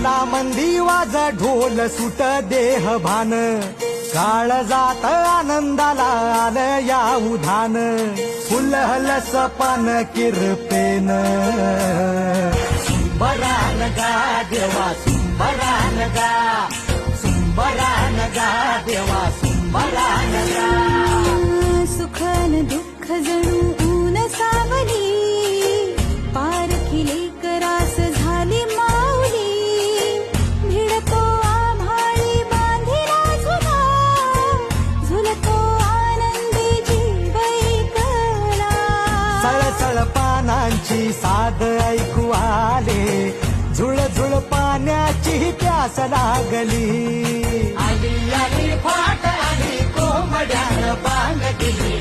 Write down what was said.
मंदी वाज ढोल सुट देह भान, काळ जात आनंदाला आलं या उधान, फुलहल सपन किरपेन. सुंबरान गा देवा सुंबरान गा, सुंबरान गा देवा सुंबरान गा. सुखन दुःख जणू ऊन सावली, पारखिले करास झाली माऊली. भिडतो आभाळी बांधिला झुला, झुलतो आनंदी जीव ऐकला. सळसळ पानांची साद ऐकू आले, झुळझुळ पाण्याची प्यास लागली. आली आली फाट आली कोंबड्यानं बांध दिली.